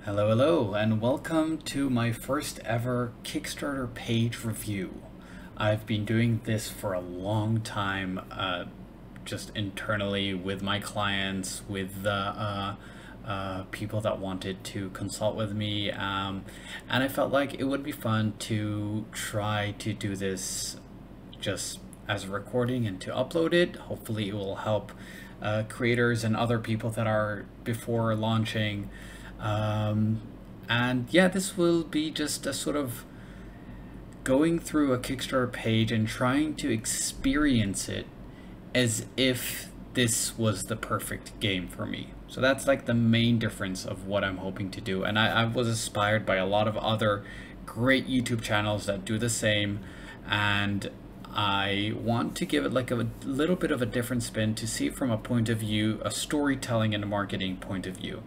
Hello, and welcome to my first ever Kickstarter page review. I've been doing this for a long time, just internally with my clients, with the people that wanted to consult with me, and I felt like it would be fun to try to do this just as a recording and to upload it. Hopefully it will help creators and other people that are before launching. And yeah, this will be just a sort of going through a Kickstarter page and trying to experience it as if this was the perfect game for me. So that's like the main difference of what I'm hoping to do. And I was inspired by a lot of other great YouTube channels that do the same. And I want to give it like a little bit of a different spin to see it from a point of view, a storytelling and a marketing point of view.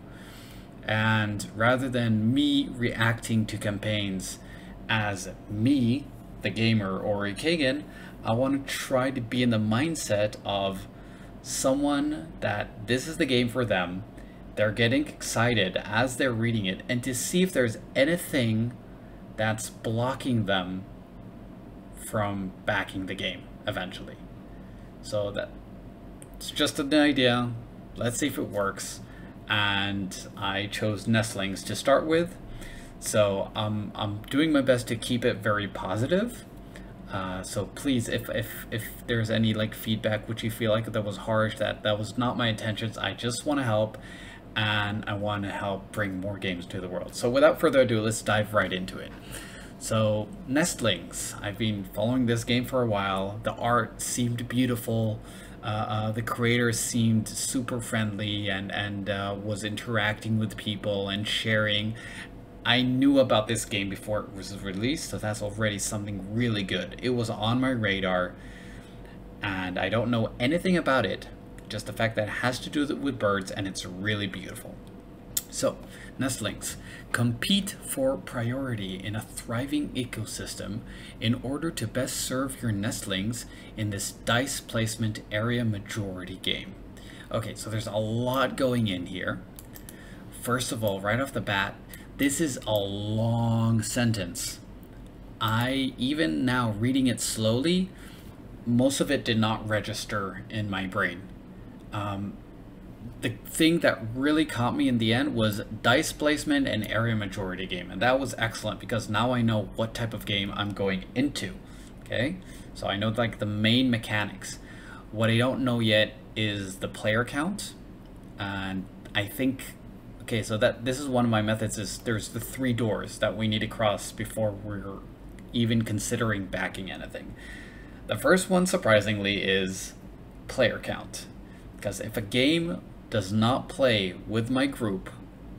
And rather than me reacting to campaigns as me, the gamer, Ori Kagan, I want to try to be in the mindset of someone that this is the game for them. They're getting excited as they're reading it, and to see if there's anything that's blocking them from backing the game eventually. So that's just an idea. Let's see if it works. And I chose Nestlings to start with, so I'm doing my best to keep it very positive. So please, if there's any like feedback which you feel like that was harsh, that was not my intentions. I just want to help, and I want to help bring more games to the world. So without further ado, let's dive right into it. So Nestlings, I've been following this game for a while. The art seemed beautiful. The creator seemed super friendly and was interacting with people and sharing. I knew about this game before it was released, so that's already something really good. It was on my radar, and I don't know anything about it, just the fact that it has to do with birds, and it's really beautiful. So, Nestlings, compete for priority in a thriving ecosystem in order to best serve your nestlings in this dice placement area majority game. Okay, so there's a lot going in here. First of all, right off the bat, this is a long sentence. Even now reading it slowly, most of it did not register in my brain. The thing that really caught me in the end was dice placement and area majority game, and that was excellent because now I know what type of game I'm going into. Okay, so I know like the main mechanics. What I don't know yet is the player count, and I think, okay, so this is one of my methods. Is there's the 3 doors that we need to cross before we're even considering backing anything. The first one, surprisingly, is player count, because if a game does not play with my group,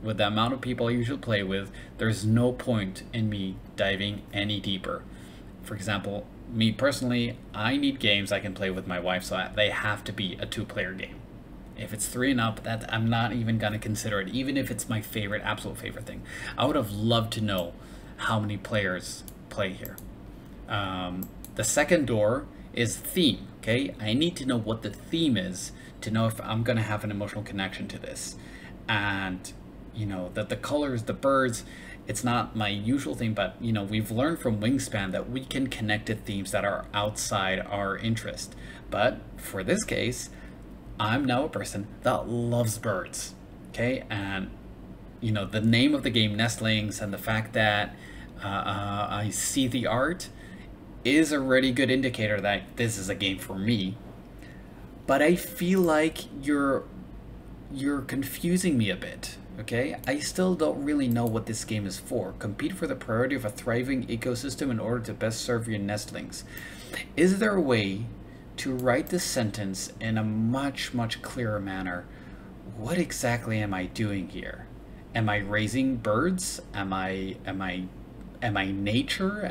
with the amount of people I usually play with, there's no point in me diving any deeper. For example, me personally, I need games I can play with my wife, so they have to be a 2-player game. If it's 3 and up, I'm not even gonna consider it, even if it's my favorite, absolute favorite thing. I would have loved to know how many players play here. The second door is theme. Okay, I need to know what the theme is to know if I'm gonna have an emotional connection to this. And you know, that the colors, the birds, it's not my usual thing, but you know, we've learned from Wingspan that we can connect to themes that are outside our interest. But for this case, I'm now a person that loves birds. Okay, and you know, the name of the game, Nestlings, and the fact that I see the art is a really good indicator that this is a game for me. But I feel like you're confusing me a bit. Okay, I still don't really know what this game is for. Compete for the priority of a thriving ecosystem in order to best serve your nestlings. Is there a way to write this sentence in a much clearer manner? What exactly am I doing here? Am I raising birds? Am I nature?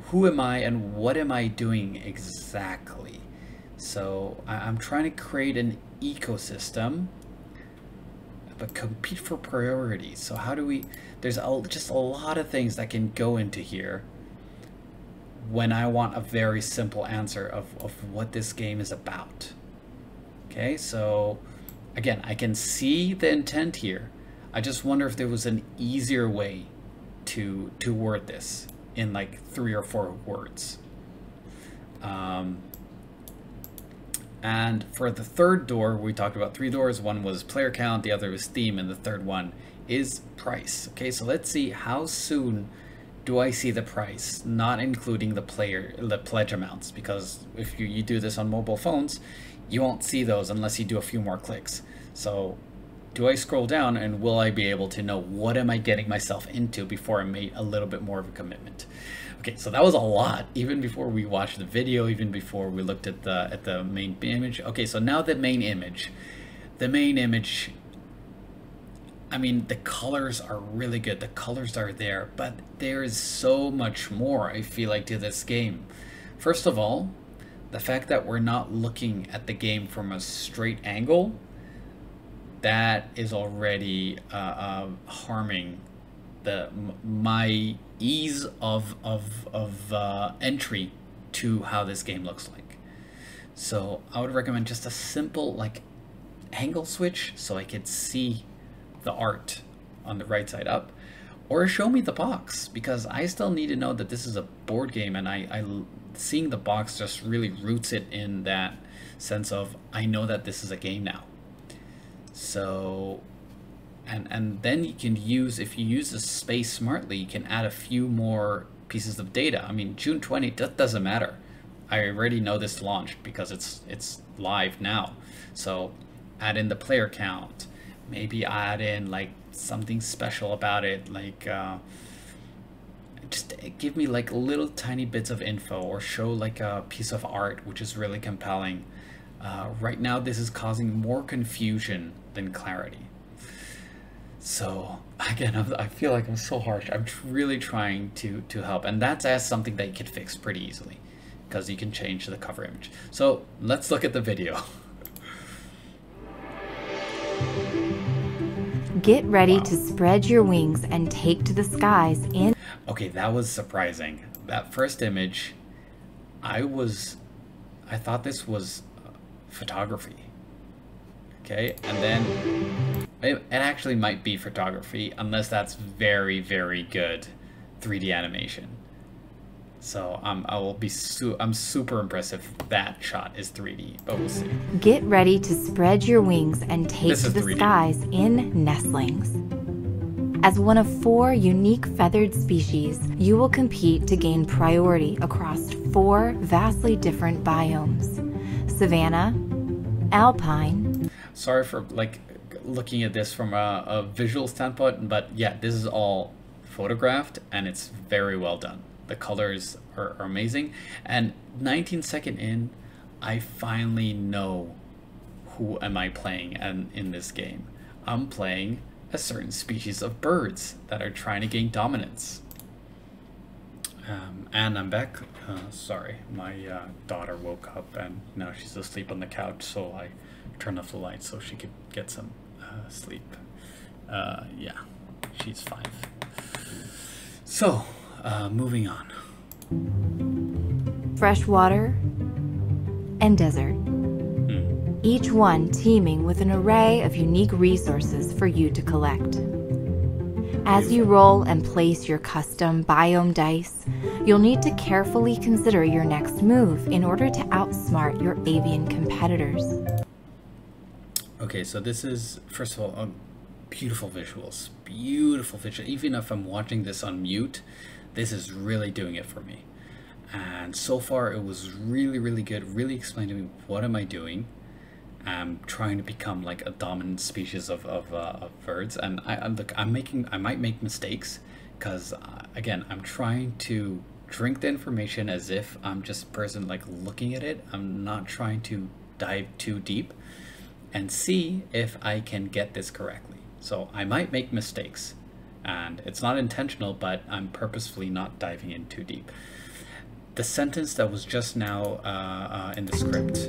Who am I, and what am I doing exactly? So I'm trying to create an ecosystem, but compete for priorities. So how do we, there's just a lot of things that can go into here when I want a very simple answer of what this game is about. Okay, so again, I can see the intent here. I just wonder if there was an easier way to word this in like 3 or 4 words. And for the third door, we talked about 3 doors. One was player count, the other was theme, and the third one is price. Okay, so let's see how soon do I see the price, not including the pledge amounts, because if you do this on mobile phones, you won't see those unless you do a few more clicks. So do I scroll down, and will I be able to know what am I getting myself into before I made a little bit more of a commitment? Okay, so that was a lot, even before we watched the video, even before we looked at the main image. Okay, so now the main image, I mean, the colors are really good. The colors are there, but there is so much more, I feel like, to this game. First of all, the fact that we're not looking at the game from a straight angle, that is already harming my ease of entry to how this game looks like. So I would recommend just a simple like angle switch so I could see the art on the right side up, or show me the box, because I still need to know that this is a board game, and I seeing the box just really roots it in that sense of I know that this is a game now. So and then you can use, if you use the space smartly, you can add a few more pieces of data. I mean, June 20, that doesn't matter. I already know this launched because it's live now. So add in the player count, maybe add in like something special about it, like just give me like little tiny bits of info, or show like a piece of art which is really compelling. Right now this is causing more confusion than clarity. So again, I feel like I'm so harsh. I'm really trying to help, and that's something that you can fix pretty easily, because you can change the cover image. So let's look at the video. Get ready to spread your wings and take to the skies in... Okay, that was surprising. That first image, I thought this was photography. Okay, and then it actually might be photography, unless that's very, very good 3D animation. So I'm super impressed if that shot is 3D, but we'll see. Get ready to spread your wings and take to the 3D. skies in Nestlings. As one of 4 unique feathered species, you will compete to gain priority across 4 vastly different biomes: savanna, alpine. Sorry for like looking at this from a visual standpoint, but yeah, this is all photographed and it's very well done. The colors are amazing, and 19 seconds in, I finally know who am I playing and in this game. I'm playing a certain species of birds that are trying to gain dominance. And I'm back. Sorry, my daughter woke up and now she's asleep on the couch, so I turned off the lights so she could get some sleep. Yeah, she's 5. So, moving on. Freshwater and desert. Each one teeming with an array of unique resources for you to collect. As you roll and place your custom biome dice, you'll need to carefully consider your next move in order to outsmart your avian competitors. Okay, so this is, first of all, beautiful visuals. Beautiful visuals. Even if I'm watching this on mute, this is really doing it for me. And so far it was really, really good. Really explained to me what am I doing. I'm trying to become like a dominant species of birds, and I might make mistakes, because again, I'm trying to drink the information as if I'm just a person like looking at it. I'm not trying to dive too deep and see if I can get this correctly. So I might make mistakes, and it's not intentional, but I'm purposefully not diving in too deep. The sentence that was just now in the script.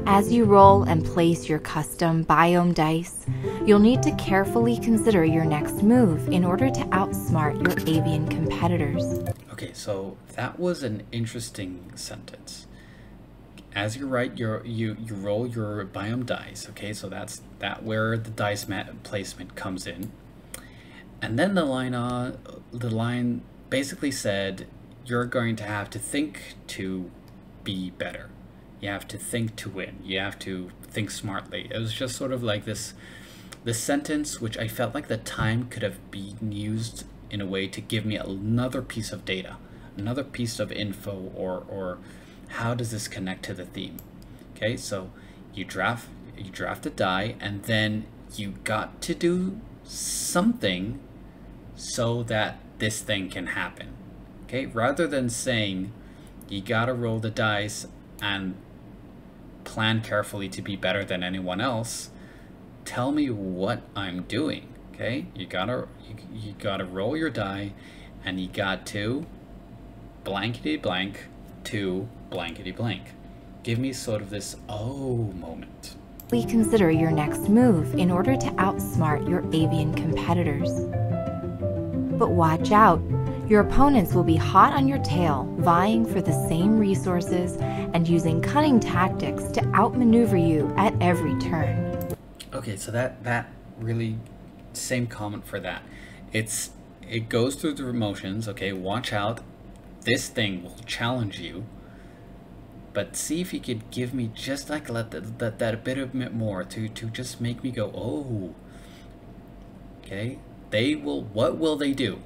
As you roll and place your custom biome dice, you'll need to carefully consider your next move in order to outsmart your avian competitors. Okay, so that was an interesting sentence. As you write you roll your biome dice. Okay, so that's that where the dice placement comes in. And then the line basically said, you're going to have to think to be better. You have to think to win. You have to think smartly. It was just sort of like this sentence, which I felt like the time could have been used in a way to give me another piece of data, another piece of info, or how does this connect to the theme? Okay, so you draft a die, and then you got to do something so that this thing can happen. Okay, rather than saying you gotta roll the dice and plan carefully to be better than anyone else, tell me what I'm doing. Okay, you gotta roll your die, and you got to blankety blank to blankety blank. Give me sort of this oh moment. We consider your next move in order to outsmart your avian competitors. But watch out, your opponents will be hot on your tail, vying for the same resources and using cunning tactics to outmaneuver you at every turn. Okay, so that really, same comment for that. It goes through the emotions. Okay, watch out, this thing will challenge you. But see if you could give me just like that a bit more to just make me go, oh. Okay, what will they do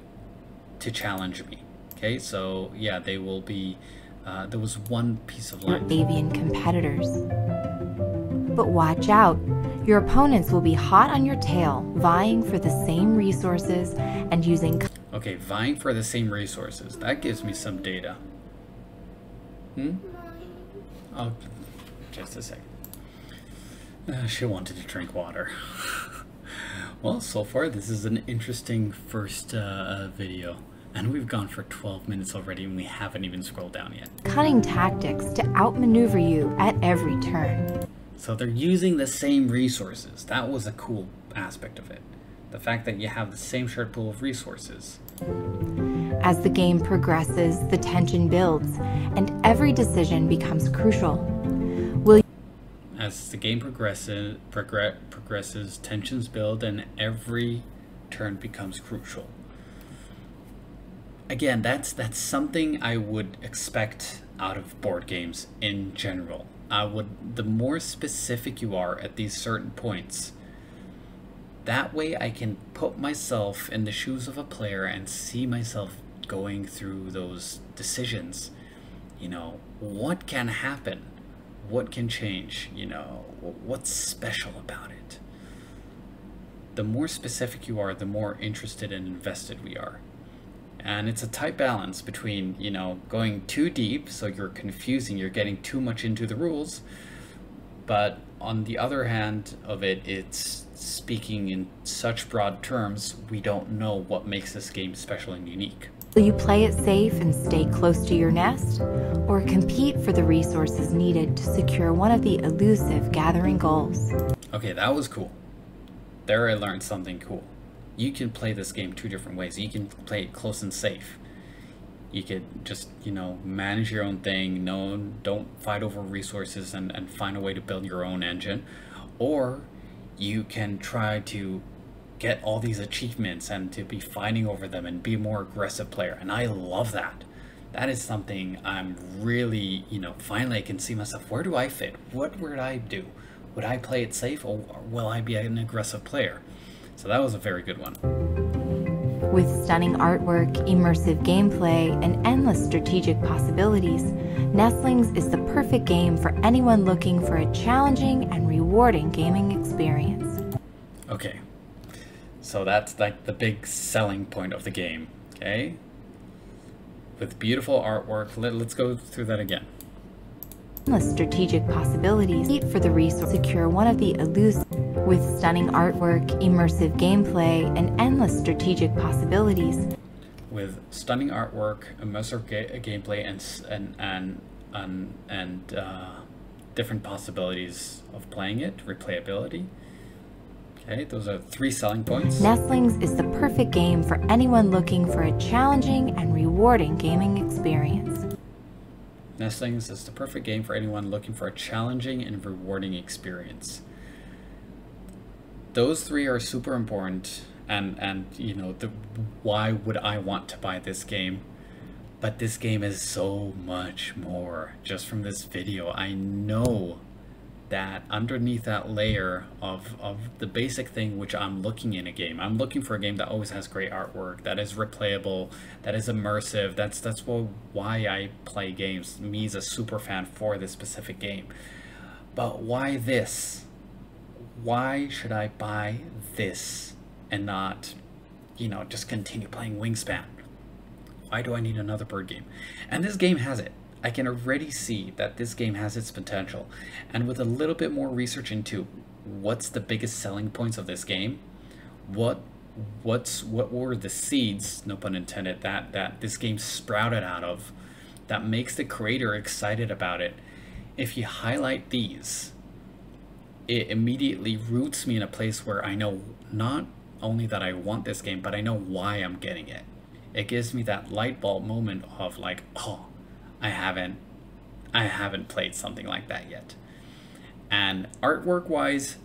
to challenge me? Okay, so yeah, they will be, there was one piece of line. Your avian competitors. But watch out, your opponents will be hot on your tail, vying for the same resources and using... Okay, vying for the same resources. That gives me some data. Oh, just a second. She wanted to drink water. Well, so far this is an interesting first video, and we've gone for 12 minutes already and we haven't even scrolled down yet. Cunning tactics to outmaneuver you at every turn. So they're using the same resources. That was a cool aspect of it. The fact that you have the same shared pool of resources. As the game progresses, the tension builds, and every decision becomes crucial. As the game progresses, tensions build, and every turn becomes crucial. Again, that's something I would expect out of board games in general. The more specific you are at these certain points, that way I can put myself in the shoes of a player and see myself going through those decisions. You know, what can happen? What can change? You know, what's special about it? The more specific you are, the more interested and invested we are. And it's a tight balance between, you know, going too deep, so you're confusing, you're getting too much into the rules, but on the other hand of it, it's speaking in such broad terms, we don't know what makes this game special and unique. Will you play it safe and stay close to your nest, or compete for the resources needed to secure one of the elusive gathering goals? Okay, that was cool. There I learned something cool. You can play this game two different ways. You can play it close and safe. You could just, you know, manage your own thing. No, don't fight over resources and find a way to build your own engine. Or you can try to get all these achievements and to be fighting over them and be a more aggressive player. And I love that. That is something I'm really, you know, finally I can see myself. Where do I fit? What would I do? Would I play it safe, or will I be an aggressive player? So that was a very good one. With stunning artwork, immersive gameplay, and endless strategic possibilities, Nestlings is the perfect game for anyone looking for a challenging and rewarding gaming experience. Okay, so that's like the big selling point of the game, okay? With beautiful artwork, let's go through that again. Endless strategic possibilities. Compete for the resource, secure one of the elusive. With stunning artwork, immersive gameplay, and endless strategic possibilities. With stunning artwork, immersive gameplay, and different possibilities of playing it, replayability. Okay, those are 3 selling points. Nestlings is the perfect game for anyone looking for a challenging and rewarding gaming experience. Nestlings is the perfect game for anyone looking for a challenging and rewarding experience. those three are super important, and you know, the why would I want to buy this game? But this game is so much more. Just from this video, I know that underneath that layer of the basic thing which I'm looking in a game, I'm looking for a game that always has great artwork, that is replayable, that is immersive. That's why I play games. Me as a super fan for this specific game. But why this? Why should I buy this and not, you know, just continue playing Wingspan? Why do I need another bird game? And this game has it. I can already see that this game has its potential. And with a little bit more research into what's the biggest selling points of this game, what were the seeds, no pun intended, that this game sprouted out of, that makes the creator excited about it. If you highlight these, it immediately roots me in a place where I know not only that I want this game, but I know why I'm getting it. It gives me that light bulb moment of like, oh, I haven't played something like that yet. And artwork wise,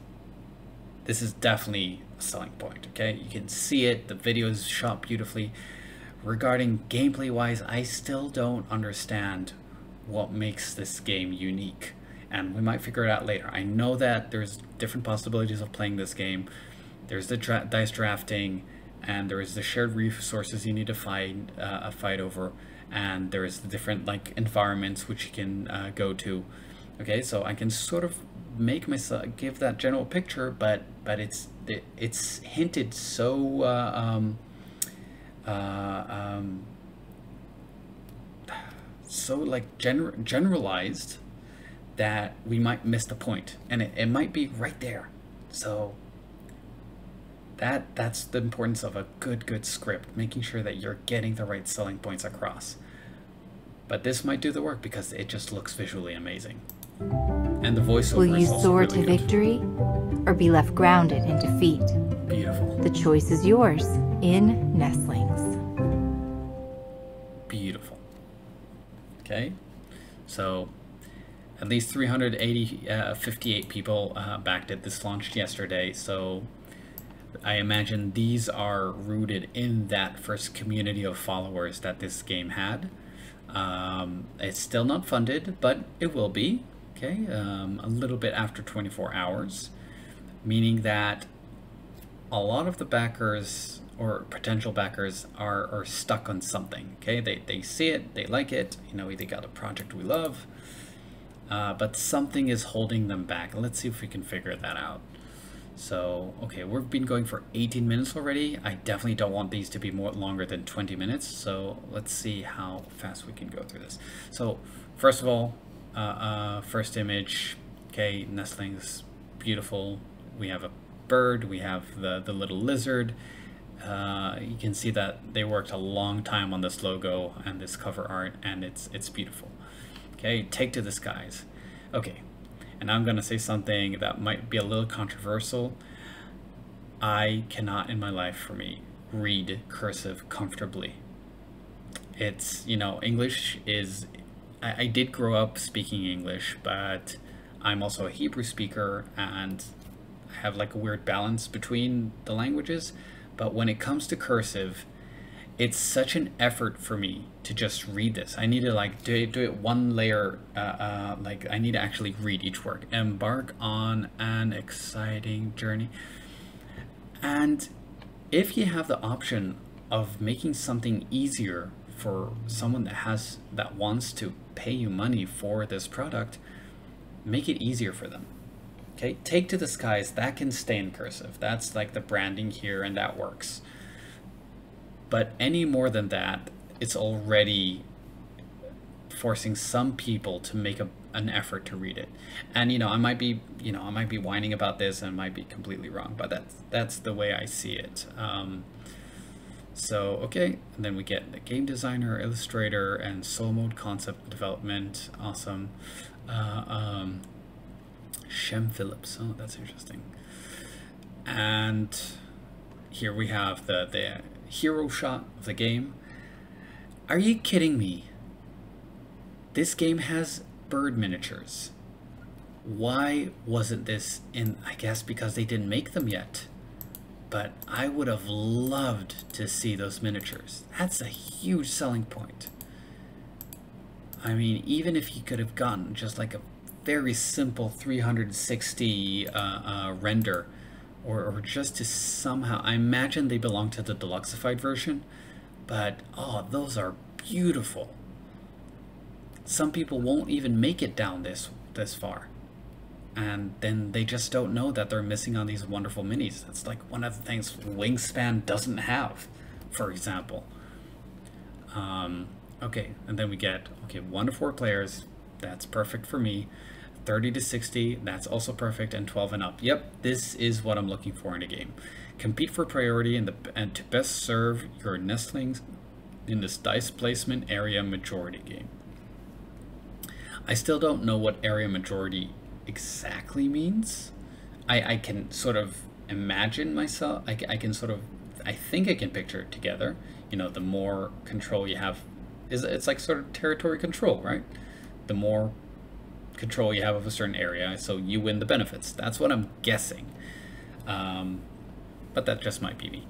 this is definitely a selling point. Okay, you can see it, the video is shot beautifully. Regarding gameplay wise, I still don't understand what makes this game unique, and we might figure it out later. I know that there's different possibilities of playing this game. There's the dice drafting, and there is the shared resources you need to fight over, and there is the different like environments which you can go to. Okay, so I can sort of make myself give that general picture, but it's hinted so so like generalized that we might miss the point, and it might be right there. So that's the importance of a good script, making sure that you're getting the right selling points across. But this might do the work because it just looks visually amazing, and the voiceover Will you is also soar really to good. victory or be left grounded in defeat? Beautiful. The choice is yours in Nestlings. Beautiful. Okay, so at least 358 people backed it. This launched yesterday, so I imagine these are rooted in that first community of followers that this game had. It's still not funded, but it will be. Okay, a little bit after 24 hours, meaning that a lot of the backers or potential backers are stuck on something. Okay, they see it, they like it, you know, they got a project we love, but something is holding them back. Let's see if we can figure that out. So, okay, we've been going for 18 minutes already. I definitely don't want these to be more longer than 20 minutes. So let's see how fast we can go through this. So first of all, first image, okay, Nestlings, beautiful. We have a bird, we have the little lizard. You can see that they worked a long time on this logo and this cover art, and it's beautiful. Okay, take to the skies. Okay, and I'm gonna say something that might be a little controversial. I cannot in my life, for me, read cursive comfortably. It's, you know, English is, I did grow up speaking English, but I'm also a Hebrew speaker and I have like a weird balance between the languages. But when it comes to cursive, it's such an effort for me to just read this. I need to like do it one layer, like I need to actually read each word. Embark on an exciting journey. And if you have the option of making something easier for someone that wants to pay you money for this product, make it easier for them. Okay, take to the skies, that can stay in cursive. That's like the branding here, and that works. But any more than that, it's already forcing some people to make an effort to read it. And you know, I might be whining about this and might be completely wrong, but that's the way I see it. So okay, and then we get the game designer, illustrator, and soul mode concept development. Awesome. Shem Phillips. Oh, that's interesting. And here we have the hero shot of the game. Are you kidding me? This game has bird miniatures. Why wasn't this in? I guess because they didn't make them yet. But I would have loved to see those miniatures. That's a huge selling point. I mean, even if you could have gotten just like a very simple 360 render, or just to somehow, I imagine they belong to the deluxeified version, but oh, those are beautiful. Some people won't even make it down this far, and then they just don't know that they're missing on these wonderful minis. That's like one of the things Wingspan doesn't have, for example. Okay, and then we get, okay, 1 to 4 players, that's perfect for me. 30 to 60, that's also perfect, and 12 and up. Yep, this is what I'm looking for in a game. Compete for priority and to best serve your nestlings in this dice placement area majority game. I still don't know what area majority exactly means. I can sort of imagine myself, I can sort of, I think I can picture it together. You know, the more control you have, it's like sort of territory control, right? The more control you have of a certain area, so you win the benefits. That's what I'm guessing. But that just might be me.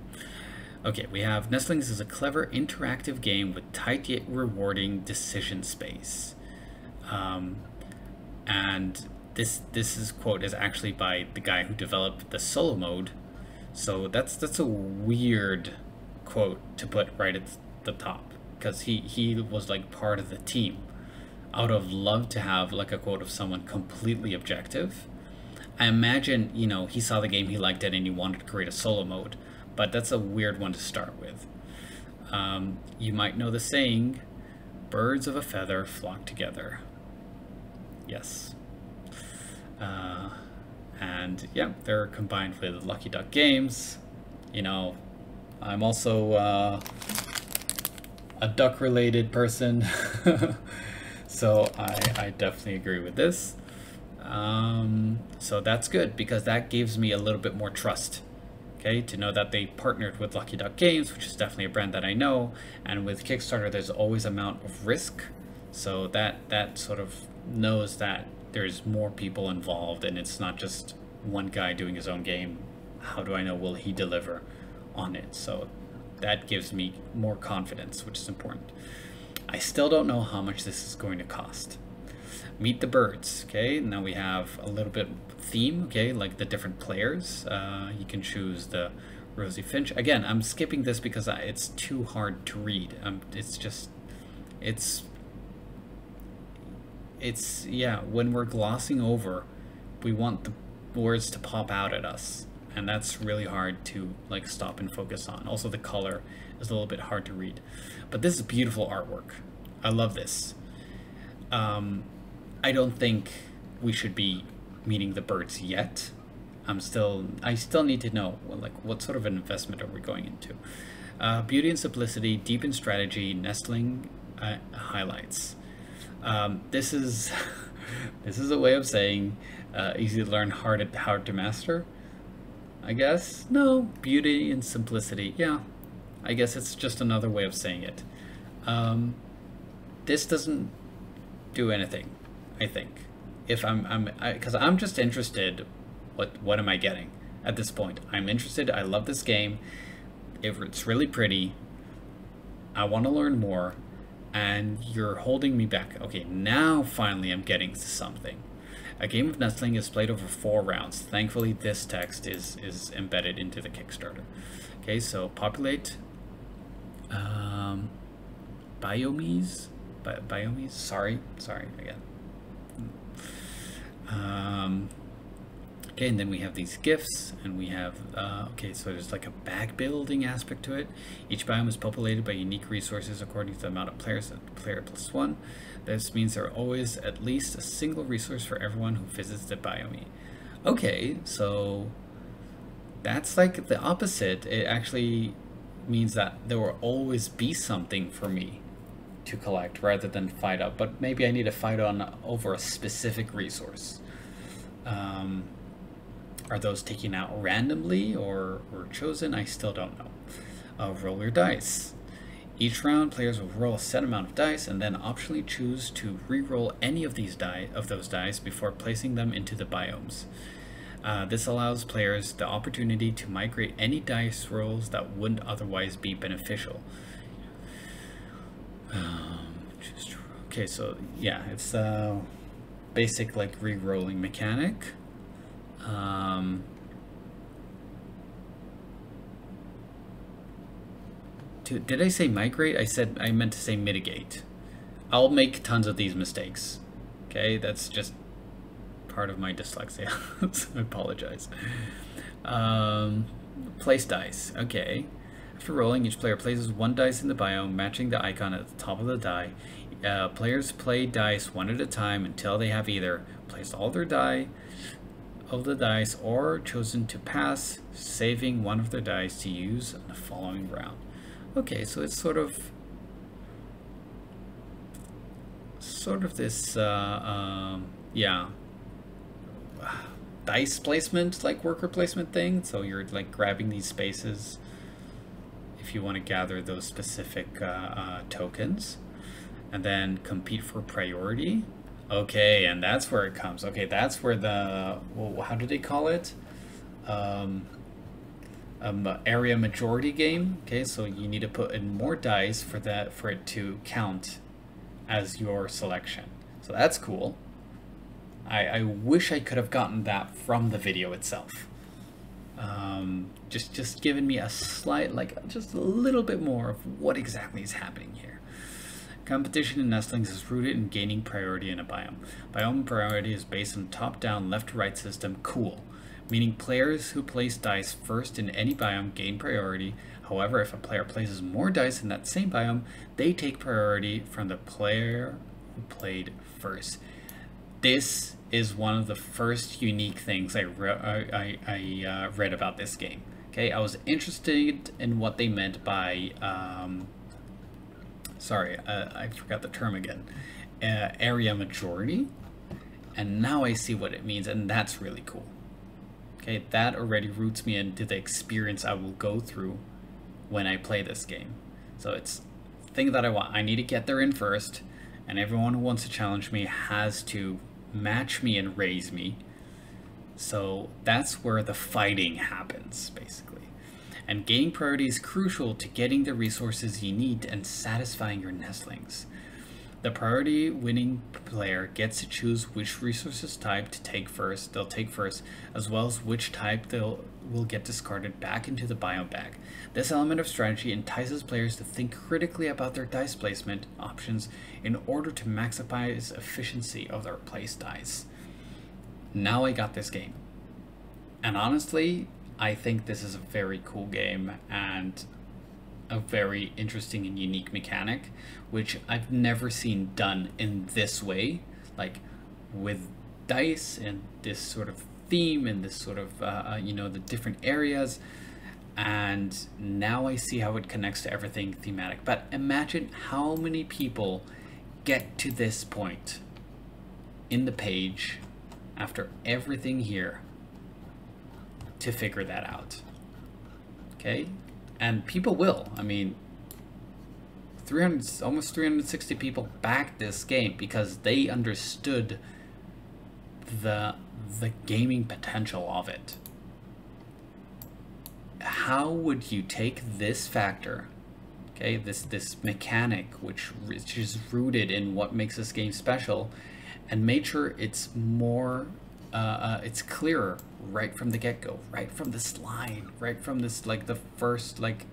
Okay, we have Nestlings is a clever interactive game with tight yet rewarding decision space. And this quote is actually by the guy who developed the solo mode. So that's a weird quote to put right at the top, because he was like part of the team. I would have loved to have like a quote of someone completely objective. I imagine, you know, he saw the game, he liked it, and he wanted to create a solo mode, but that's a weird one to start with. You might know the saying, birds of a feather flock together. Yes. And yeah, they're combined with Lucky Duck Games. You know, I'm also a duck related person. So I definitely agree with this. So that's good, because that gives me a little bit more trust, okay, to know that they partnered with Lucky Duck Games, which is definitely a brand that I know. And with Kickstarter, there's always amount of risk, so that sort of knows that there's more people involved, and it's not just one guy doing his own game. How do I know, will he deliver on it? So that gives me more confidence, which is important. I still don't know how much this is going to cost. Meet the birds. Okay, now we have a little bit theme. Okay, like the different players. You can choose the Rosie Finch. Again, I'm skipping this because it's too hard to read. It's yeah, when we're glossing over, we want the words to pop out at us, and that's really hard to like stop and focus on. Also, the color is a little bit hard to read, but this is beautiful artwork. I love this. I don't think we should be meeting the birds yet. I still need to know, like, what sort of an investment are we going into. Beauty and simplicity, deep in strategy, nestling highlights. This is a way of saying easy to learn, hard to master, I guess. No, beauty and simplicity. Yeah, I guess it's just another way of saying it. This doesn't do anything, I think. If because I'm just interested, what am I getting at this point? I'm interested. I love this game. It's really pretty. I want to learn more, and you're holding me back. Okay, now finally I'm getting to something. A game of Nestling is played over 4 rounds. Thankfully, this text is embedded into the Kickstarter. Okay, so populate biomes. Biomes. Sorry again. Okay, and then we have these gifts, and we have okay, so there's like a bag building aspect to it. Each biome is populated by unique resources according to the amount of players at player +1. This means there are always at least a single resource for everyone who visits the biome. Okay, so that's like the opposite. It actually means that there will always be something for me to collect rather than fight up, but maybe I need to fight on over a specific resource. Are those taken out randomly or chosen? I still don't know. Roll your dice. Each round, players will roll a set amount of dice and then optionally choose to re-roll any of those dice before placing them into the biomes. This allows players the opportunity to migrate any dice rolls that wouldn't otherwise be beneficial. Okay, so yeah, it's a basic like re-rolling mechanic. Did I say migrate? I meant to say mitigate. I'll make tons of these mistakes. Okay, that's just part of my dyslexia. So I apologize. Place dice. Okay. After rolling, each player places one dice in the biome, matching the icon at the top of the die. Players play dice one at a time until they have either placed all their die of the dice or chosen to pass, saving one of their dice to use in the following round. Okay, so it's sort of this, yeah, dice placement, like worker placement thing. So you're like grabbing these spaces if you want to gather those specific tokens, and then compete for priority. Okay, and that's where it comes. Okay, that's where the, well, how do they call it? Area majority game. Okay, so you need to put in more dice for it to count as your selection. So that's cool. I wish I could have gotten that from the video itself. Just giving me a slight, like just a little bit more of what exactly is happening here. Competition in Nestlings is rooted in gaining priority in a biome. Biome priority is based on top-down, left-to-right system. Cool. Meaning players who place dice first in any biome gain priority. However, if a player places more dice in that same biome, they take priority from the player who played first. This is one of the first unique things I read about this game. Okay, I was interested in what they meant by, sorry, I forgot the term again, area majority, and now I see what it means, and that's really cool. Okay, that already roots me into the experience I will go through when I play this game. So it's the thing that I want. I need to get there in first, and everyone who wants to challenge me has to match me and raise me. So that's where the fighting happens, basically. And gaining priority is crucial to getting the resources you need and satisfying your nestlings. The priority winning player gets to choose which resources type to take first, as well as which type will get discarded back into the biome bag. This element of strategy entices players to think critically about their dice placement options in order to maximize efficiency of their place dice. Now I got this game. And honestly, I think this is a very cool game and a very interesting and unique mechanic, which I've never seen done in this way, like with dice and this sort of theme and this sort of you know, the different areas. And now I see how it connects to everything thematic. But imagine how many people get to this point in the page after everything here to figure that out. Okay, and people will. I mean, almost 360 people backed this game because they understood the gaming potential of it. How would you take this factor, okay, this mechanic, which is rooted in what makes this game special, and make sure it's more, it's clearer right from the get-go, right from this line, right from this, like the first like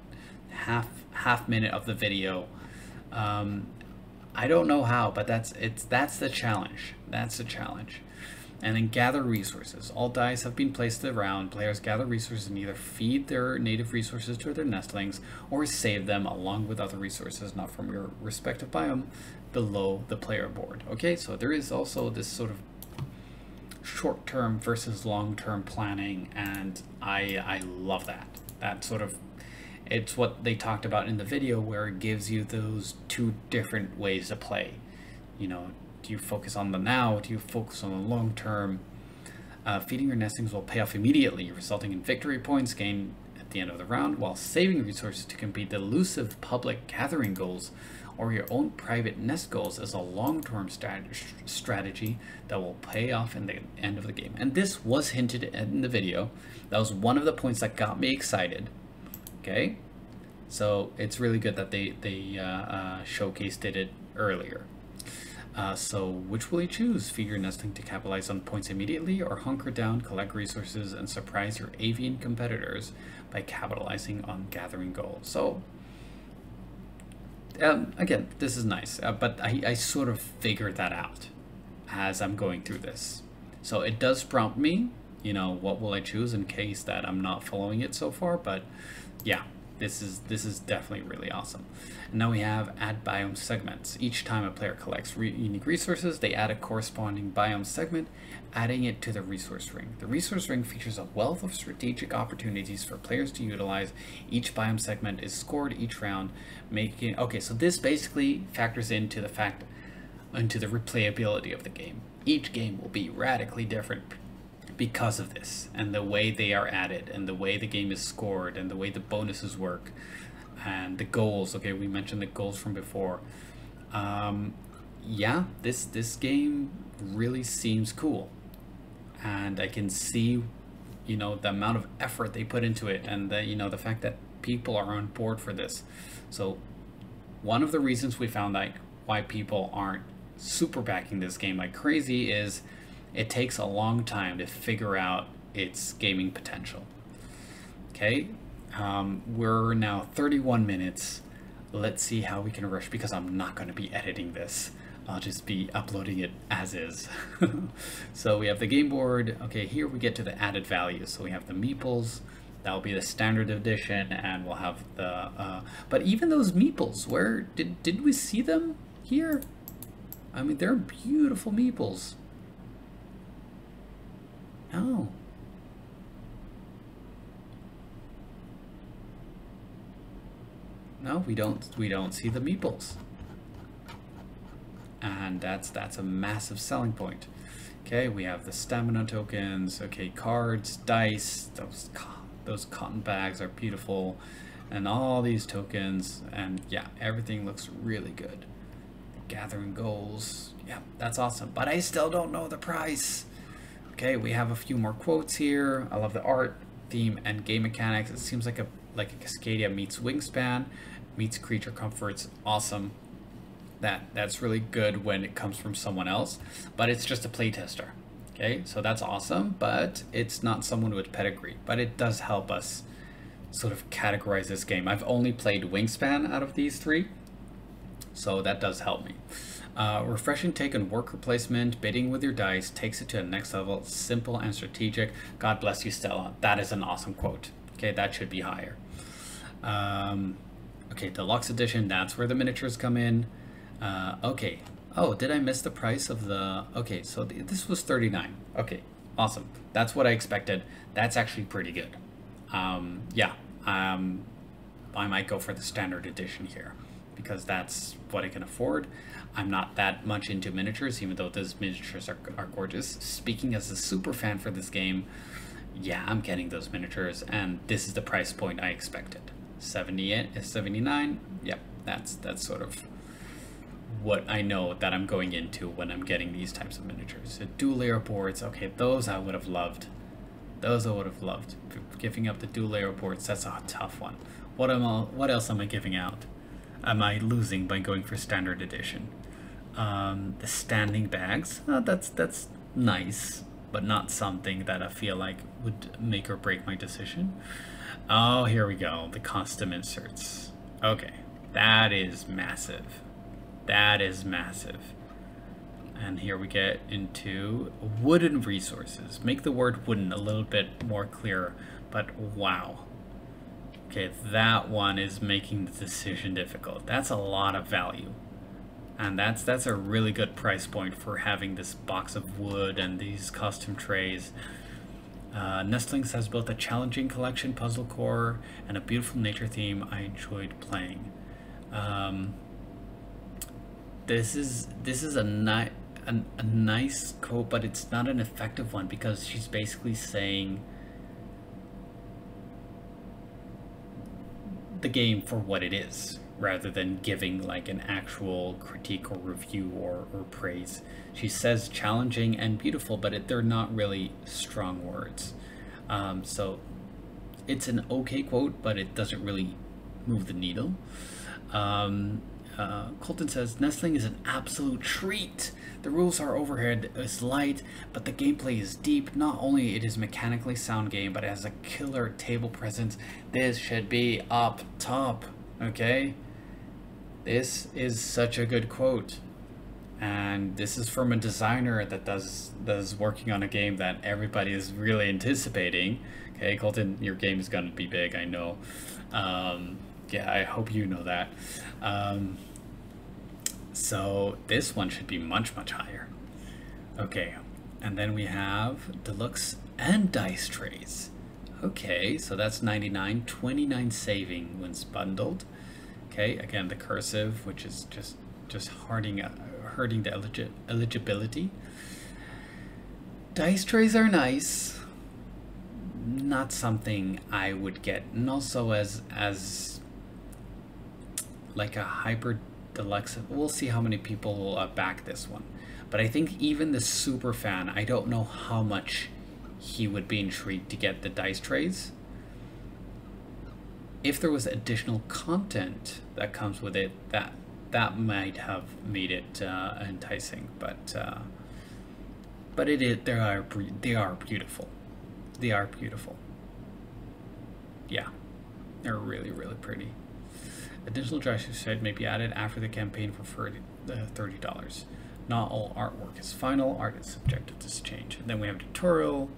half minute of the video. I don't know how, but that's the challenge. That's the challenge. And then gather resources. All dice have been placed around. Players gather resources and either feed their native resources to their nestlings or save them along with other resources not from your respective biome below the player board. Okay, so there is also this sort of short-term versus long-term planning, and I love that. That sort of, it's what they talked about in the video, where it gives you those two different ways to play. You know, do you focus on the now? Do you focus on the long term? Feeding your nestlings will pay off immediately, resulting in victory points gained at the end of the round while saving resources to complete the elusive public gathering goals or your own private nest goals is a long-term strategy that will pay off in the end of the game. And this was hinted at in the video. That was one of the points that got me excited. Okay, so it's really good that they showcased it earlier. So which will you choose? Feed your nestling to capitalize on points immediately, or hunker down, collect resources, and surprise your avian competitors by capitalizing on gathering gold? So again, this is nice, but I sort of figured that out as I'm going through this. So it does prompt me, you know, what will I choose in case that I'm not following it so far, but yeah, this is definitely really awesome. And now we have add biome segments. Each time a player collects unique resources, they add a corresponding biome segment, adding it to the resource ring. The resource ring features a wealth of strategic opportunities for players to utilize. Each biome segment is scored each round, making okay. So this basically factors into the replayability of the game. Each game will be radically different because of this, and the way they are added, and the way the game is scored, and the way the bonuses work, and the goals. Okay, we mentioned the goals from before. Yeah, this game really seems cool, and I can see, you know, the amount of effort they put into it, and the, you know, the fact that people are on board for this. So one of the reasons we found like why people aren't super backing this game like crazy is it takes a long time to figure out its gaming potential. Okay, we're now 31 minutes. Let's see how we can rush, because I'm not going to be editing this. I'll just be uploading it as is. So we have the game board. Okay, here we get to the added values. So we have the meeples. That will be the standard edition, and we'll have the but even those meeples, where did we see them here? I mean, they're beautiful meeples. Oh. No, we don't see the meeples. And that's a massive selling point. Okay, we have the stamina tokens, okay, cards, dice, those cotton bags are beautiful, and all these tokens, and yeah, everything looks really good. Gathering goals, yeah, that's awesome, but I still don't know the price. Okay, we have a few more quotes here. I love the art, theme, and game mechanics. It seems like a Cascadia meets Wingspan, meets Creature Comforts. Awesome. That's really good when it comes from someone else, but it's just a playtester. Okay, so that's awesome, but it's not someone with pedigree. But it does help us sort of categorize this game. I've only played Wingspan out of these three, so that does help me. Refreshing take on worker placement, bidding with your dice takes it to the next level. Simple and strategic. God bless you, Stella. That is an awesome quote. Okay, that should be higher. Okay, deluxe edition. That's where the miniatures come in. Okay. Oh, did I miss the price of the? Okay, so this was $39. Okay, awesome. That's what I expected. That's actually pretty good. Yeah. I might go for the standard edition here, because that's what I can afford. I'm not that much into miniatures, even though those miniatures are gorgeous. Speaking as a super fan for this game, yeah, I'm getting those miniatures, and this is the price point I expected. 79. Yep, that's sort of what I know that I'm going into when I'm getting these types of miniatures. The dual layer boards, okay, those I would have loved. Those I would have loved. Giving up the dual layer boards, that's a tough one. What else am I giving out? Am I losing by going for standard edition? The standing bags, that's nice, but not something that I feel like would make or break my decision. Oh, here we go, the custom inserts. Okay, that is massive. That is massive. And here we get into wooden resources. Make the word wooden a little bit more clear, but wow. Okay, that one is making the decision difficult. That's a lot of value. And that's a really good price point for having this box of wood and these custom trays. Nestlings has built a challenging collection, puzzle core, and a beautiful nature theme I enjoyed playing. This is a nice quote, but it's not an effective one, because she's basically saying the game for what it is, rather than giving like an actual critique or review or praise. She says challenging and beautiful, but they're not really strong words. So it's an okay quote, but it doesn't really move the needle. Colton says, Nestling is an absolute treat. The rules are overhead, it's light, but the gameplay is deep. Not only it is mechanically sound game, but it has a killer table presence. This should be up top, okay? This is such a good quote. And this is from a designer that does working on a game that everybody is really anticipating. Okay, Colton, your game is going to be big, I know. Yeah, I hope you know that. So this one should be much, much higher. Okay, and then we have deluxe and dice trays. Okay, so that's 99, 29 saving when bundled. Okay, again, the cursive, which is just hurting the eligibility. Dice trays are nice. Not something I would get. And also as like a hyper deluxe, we'll see how many people will back this one. But I think even the super fan, I don't know how much he would be intrigued to get the dice trays. If there was additional content that comes with it, that might have made it enticing. But they are beautiful. They are beautiful. Yeah, they're really, really pretty. Additional dice set may be added after the campaign for $30. Not all artwork is final. Art is subjective to change. And then we have tutorial.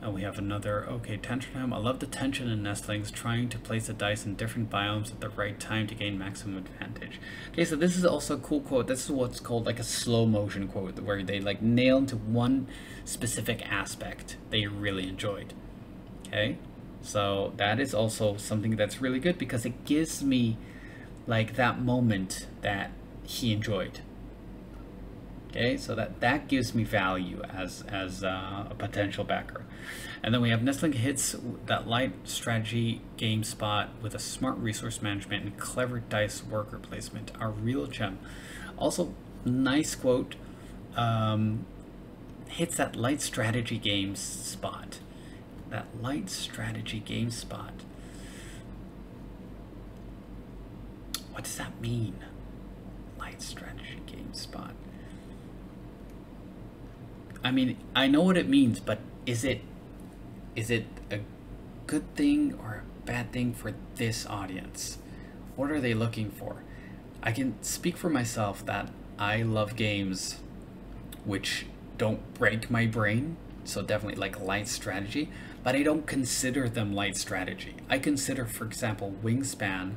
And we have another, okay, tension time. I love the tension in Nestlings, trying to place the dice in different biomes at the right time to gain maximum advantage. Okay, so this is also a cool quote. This is what's called like a slow motion quote, where they like nail into one specific aspect they really enjoyed. Okay, so that is also something that's really good because it gives me like that moment that he enjoyed. Okay, so that gives me value as a potential backer. And then we have Nestling hits that light strategy game spot with a smart resource management and clever dice worker placement. A real gem. Also, nice quote. Hits that light strategy game spot. That light strategy game spot. What does that mean? Light strategy game spot. I mean, I know what it means, but is it a good thing or a bad thing for this audience? What are they looking for? I can speak for myself that I love games which don't break my brain, so definitely like light strategy, but I don't consider them light strategy. I consider, for example, Wingspan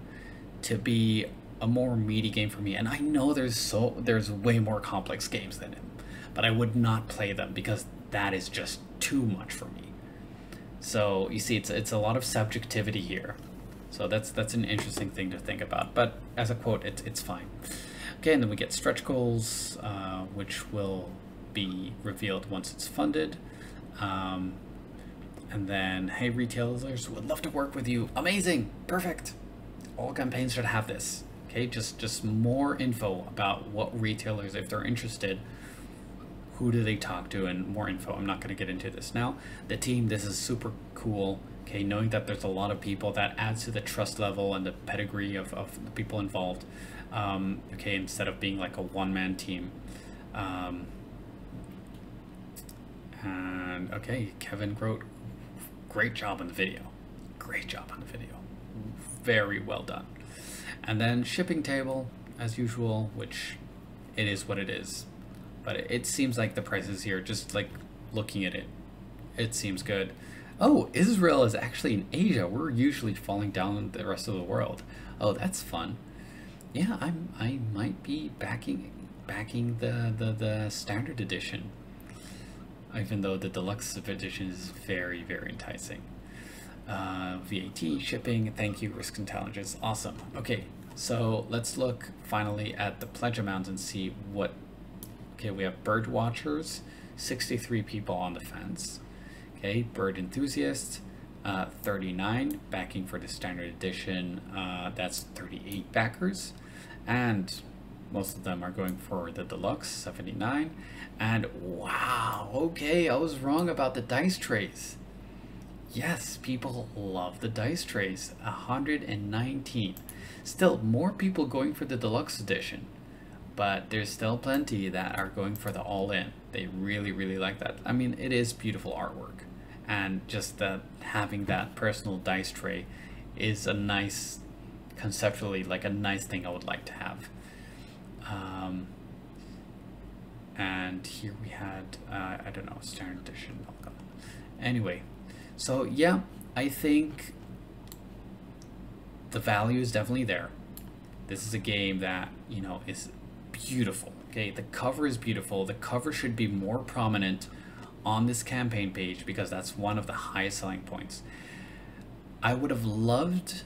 to be a more meaty game for me, and I know there's way more complex games than him, but I would not play them because that is just too much for me. So you see, it's a lot of subjectivity here. So that's an interesting thing to think about. But as a quote, it's fine. Okay, and then we get stretch goals, which will be revealed once it's funded. And then, hey, retailers, would love to work with you. Amazing, perfect. All campaigns should have this. Okay, just more info about what retailers, if they're interested, who do they talk to, and more info. I'm not going to get into this now. The team, this is super cool. Okay, knowing that there's a lot of people, that adds to the trust level and the pedigree of the people involved. Okay, instead of being like a one-man team. And okay, Kevin Grote, great job on the video. Great job on the video. Very well done. And then shipping table, as usual, which it is what it is. But it seems like the prices here, just like looking at it, it seems good. Oh, Israel is actually in Asia. We're usually falling down the rest of the world. Oh, that's fun. Yeah, I might be backing the standard edition, even though the deluxe edition is very, very enticing. VAT, shipping, thank you, risk intelligence, awesome. Okay, so let's look finally at the pledge amounts and see what. Okay, we have bird watchers, 63 people on the fence. Okay, bird enthusiasts, 39 backing for the standard edition. That's 38 backers, and most of them are going for the deluxe, 79. And wow, okay, I was wrong about the dice trays. Yes, people love the dice trays. 119. Still more people going for the deluxe edition, but there's still plenty that are going for the all-in. They really like that. I mean, it is beautiful artwork, and just that having that personal dice tray is a nice, conceptually, like a nice thing I would like to have. And here we had I don't know, standard edition. Oh god. Anyway, so yeah, I think the value is definitely there. This is a game that, you know, is beautiful. Okay, the cover is beautiful. The cover should be more prominent on this campaign page because that's one of the highest selling points. I would have loved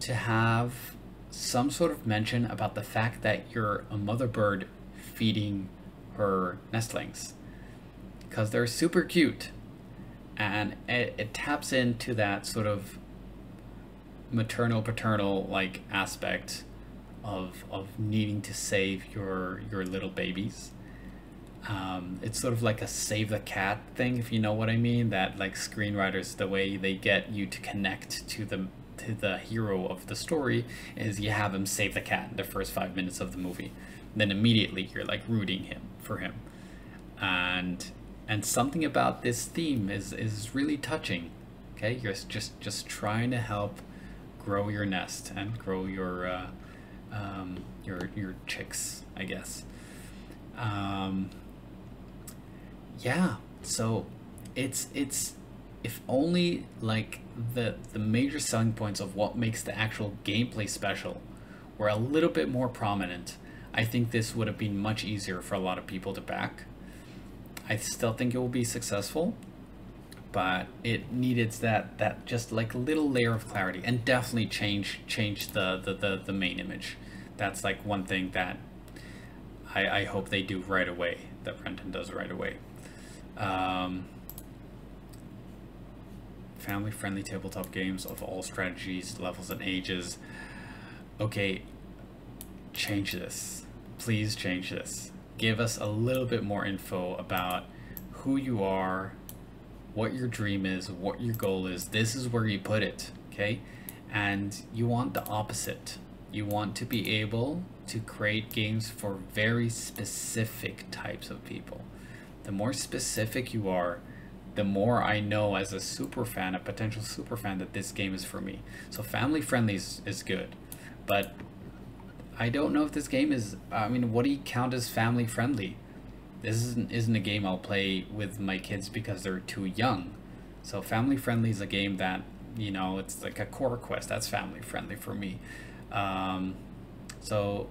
to have some sort of mention about the fact that you're a mother bird feeding her nestlings, because they're super cute, and it taps into that sort of maternal paternal like aspect of needing to save your little babies. It's sort of like a save the cat thing, if you know what I mean, that like screenwriters, the way they get you to connect to the hero of the story is you have him save the cat in the first 5 minutes of the movie, then immediately you're like rooting for him, and something about this theme is really touching. Okay, you're just trying to help grow your nest and grow your chicks, I guess. Yeah, so it's if only like the major selling points of what makes the actual gameplay special were a little bit more prominent, I think this would have been much easier for a lot of people to back. I still think it will be successful, but it needed that just like little layer of clarity, and definitely change the main image. That's like one thing that I hope they do right away, that Brenton does right away. Family-friendly tabletop games of all strategies, levels, and ages. Okay, change this. Please change this. Give us a little bit more info about who you are, what your dream is, what your goal is. This is where you put it, okay? And you want the opposite. You want to be able to create games for very specific types of people. The more specific you are, the more I know as a super fan, a potential super fan, that this game is for me. So family friendly is good, but I don't know if this game is, I mean, what do you count as family friendly? This isn't a game I'll play with my kids because they're too young. So family friendly is a game that, you know, it's like a core quest. That's family friendly for me. So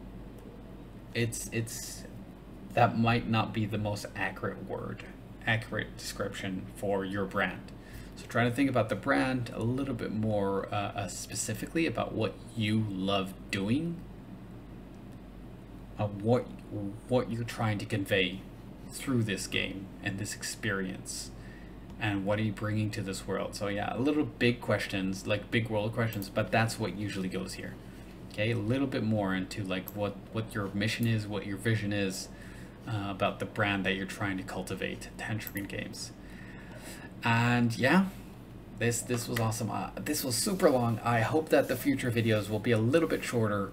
it's that might not be the most accurate description for your brand. So trying to think about the brand a little bit more specifically about what you love doing, what you're trying to convey through this game and this experience, and what are you bringing to this world. So yeah, a little big questions, like big world questions, but that's what usually goes here. Okay, a little bit more into like what your mission is, what your vision is, about the brand that you're trying to cultivate, Tangerine Games. And yeah, this was awesome. This was super long. I hope that the future videos will be a little bit shorter,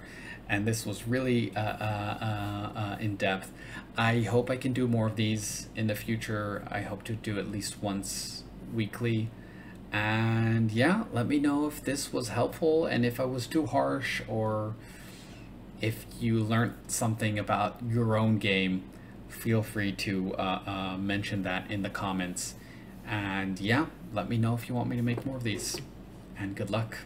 and this was really in depth. I hope I can do more of these in the future. I hope to do at least once weekly. And yeah, let me know if this was helpful, and if I was too harsh, or if you learned something about your own game. Feel free to mention that in the comments. And yeah, let me know if you want me to make more of these, and good luck.